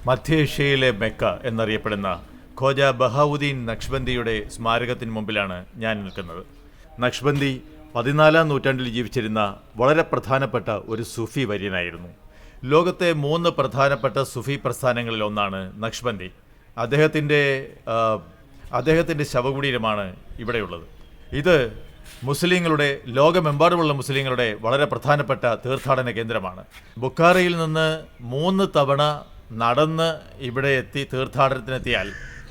മധ്യേഷ്യയിലെ മെക്ക എന്നറിയപ്പെടുന്ന ഖോജ ബഹാവുദ്ദീൻ നക്ഷ്ബന്ദിയുടെ സ്മാരകത്തിന് മുമ്പിലാണ് ഞാൻ നിൽക്കുന്നത്. നക്ഷ്ബന്ദി 14-ാം നൂറ്റാണ്ടിൽ ജീവിച്ചിരുന്ന വളരെ പ്രധാനപ്പെട്ട ഒരു സൂഫി വര്യനായിരുന്നു. ലോകത്തെ 3 പ്രധാനപ്പെട്ട സൂഫി പ്രസ്ഥാനങ്ങളിൽ ഒന്നാണ് നക്ഷ്ബന്ദി. അദ്ദേഹത്തിൻ്റെ ശവകുടീരമാണ് ഇവിടെയുള്ളത്. ഇത് ലോകമെമ്പാടുമുള്ള മുസ്ലിങ്ങളുടെ വളരെ പ്രധാനപ്പെട്ട തീർത്ഥാടന കേന്ദ്രമാണ്. ബുഖാറയിൽ നിന്ന് 3 തവണ നടന്ന് ഇവിടെ എത്തി തീർത്ഥാടനത്തിനെത്തിയാൽ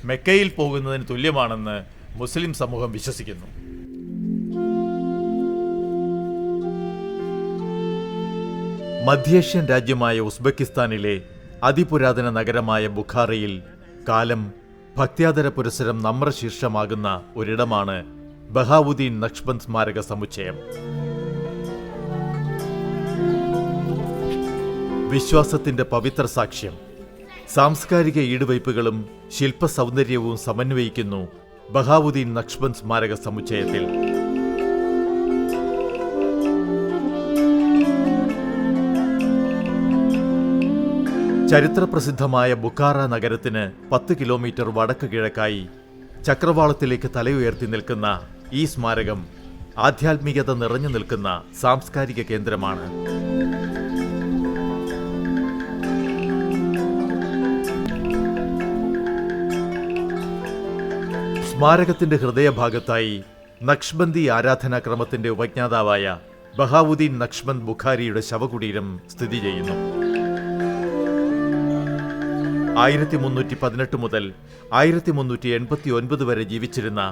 മെക്കയിൽ പോകുന്നതിന് തുല്യമാണെന്ന് മുസ്ലിം സമൂഹം വിശ്വസിക്കുന്നു. മധ്യേഷ്യൻ രാജ്യമായ ഉസ്ബെക്കിസ്ഥാനിലെ അതിപുരാതന നഗരമായ ബുഖാറയിൽ കാലം ഭക്ത്യാദര പുരസരം നമ്രശീർഷമാകുന്ന ഒരിടമാണ് ബഹാവുദ്ദീൻ നക്ഷ്ബന്ദ് സ്മാരക സമുച്ചയം. വിശ്വാസത്തിന്റെ പവിത്ര സാക്ഷ്യം, സാംസ്കാരിക ഈടുവയ്പ്പുകളും ശില്പസൗന്ദര്യവും സമന്വയിക്കുന്നു ബഹാവുദ്ദീൻ നക്ഷ്ബന്ദ് സ്മാരക സമുച്ചയത്തിൽ. ചരിത്രപ്രസിദ്ധമായ ബുഖാറ നഗരത്തിന് 10 കിലോമീറ്റർ വടക്ക് കിഴക്കായി ചക്രവാളത്തിലേക്ക് തലയുയർത്തി നിൽക്കുന്ന ഈ സ്മാരകം ആധ്യാത്മികത നിറഞ്ഞു നിൽക്കുന്ന സാംസ്കാരിക കേന്ദ്രമാണ്. സ്മാരകത്തിന്റെ ഹൃദയഭാഗത്തായി നക്ഷ്ബന്ദി ആരാധനാക്രമത്തിന്റെ ഉപജ്ഞാതാവായ ബഹാവുദ്ദീൻ നക്ഷ്ബന്ദ് ബുഖാരിയുടെ ശവകുടീരം സ്ഥിതി ചെയ്യുന്നു. 1318 മുതൽ 1389 വരെ ജീവിച്ചിരുന്ന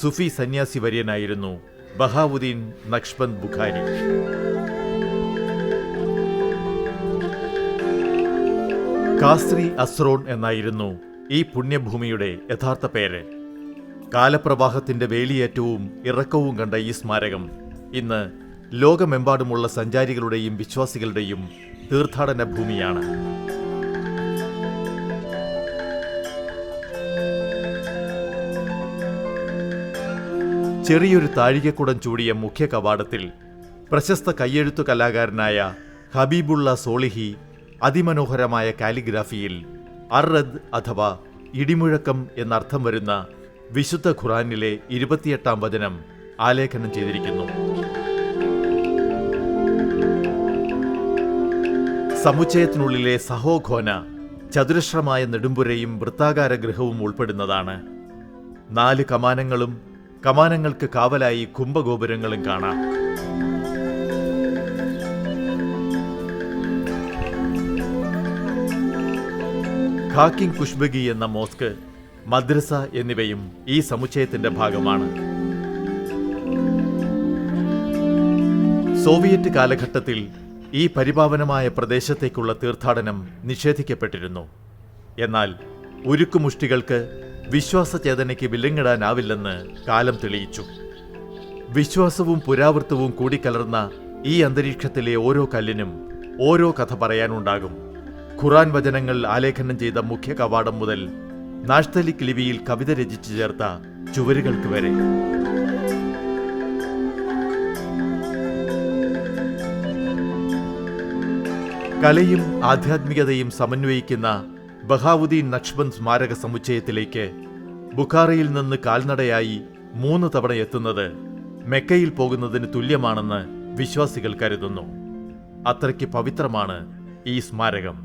സുഫി സന്യാസി വര്യനായിരുന്നു ബഹാവുദ്ദീൻ നക്ഷ്ബന്ദ് ബുഖാരി. കാസ്രി അസ്രോൺ എന്നായിരുന്നു ഈ പുണ്യഭൂമിയുടെ യഥാർത്ഥ പേര്. കാലപ്രവാഹത്തിന്റെ വേലിയേറ്റവും ഇറക്കവും കണ്ട ഈ സ്മാരകം ഇന്ന് ലോകമെമ്പാടുമുള്ള സഞ്ചാരികളുടെയും വിശ്വാസികളുടെയും തീർത്ഥാടന ഭൂമിയാണ്. ചെറിയൊരു താഴികക്കുടം ചൂടിയ മുഖ്യ കവാടത്തിൽ പ്രശസ്ത കയ്യെഴുത്തു കലാകാരനായ ഹബീബുള്ള സോളിഹി അതിമനോഹരമായ കാലിഗ്രാഫിയിൽ അർറദ് അഥവാ ഇടിമുഴക്കം എന്നർത്ഥം വരുന്ന വിശുദ്ധ ഖുർആനിലെ 28-ാം വചനം ആലേഖനം ചെയ്തിരിക്കുന്നു. സമുച്ചയത്തിനുള്ളിലെ സഹോഖോന ചതുരശ്രമായ നെടുമ്പുരയും വൃത്താകാര ഗൃഹവും ഉൾപ്പെടുന്നതാണ്. 4 കമാനങ്ങളും കമാനങ്ങൾക്ക് കാവലായി കുംഭഗോപുരങ്ങളും കാണാം. ഖാക്കിംഗ് കുഷ്ബഗി എന്ന മോസ്ക്, മദ്രസ എന്നിവയും ഈ സമുച്ചയത്തിന്റെ ഭാഗമാണ്. സോവിയറ്റ് കാലഘട്ടത്തിൽ ഈ പരിപാവനമായ പ്രദേശത്തേക്കുള്ള തീർത്ഥാടനം നിഷേധിക്കപ്പെട്ടിരുന്നു. എന്നാൽ ഉരുക്കുമുഷ്ടികൾക്ക് വിശ്വാസചേതനയ്ക്ക് വിലങ്ങിടാനാവില്ലെന്ന് കാലം തെളിയിച്ചു. വിശ്വാസവും പുരാവൃത്തവും കൂടിക്കലർന്ന ഈ അന്തരീക്ഷത്തിലെ ഓരോ കല്ലിനും ഓരോ കഥ പറയാനുണ്ടാകും. ഖുർആൻ വചനങ്ങൾ ആലേഖനം ചെയ്ത മുഖ്യ കവാടം മുതൽ നാഷ്തലിക് ലിപിയിൽ കവിത രചിച്ചു ചേർത്ത ചുവരുകൾക്ക് വരെ. കലയും ആധ്യാത്മികതയും സമന്വയിക്കുന്ന ബഹാവുദ്ദീൻ നക്ഷ്ബന്ദ് സ്മാരക സമുച്ചയത്തിലേക്ക് ബുഖാറയിൽ നിന്ന് കാൽനടയായി 3 തവണ എത്തുന്നത് മെക്കയിൽ പോകുന്നതിന് തുല്യമാണെന്ന് വിശ്വാസികൾ കരുതുന്നു. അത്രയ്ക്ക് പവിത്രമാണ് ഈ സ്മാരകം.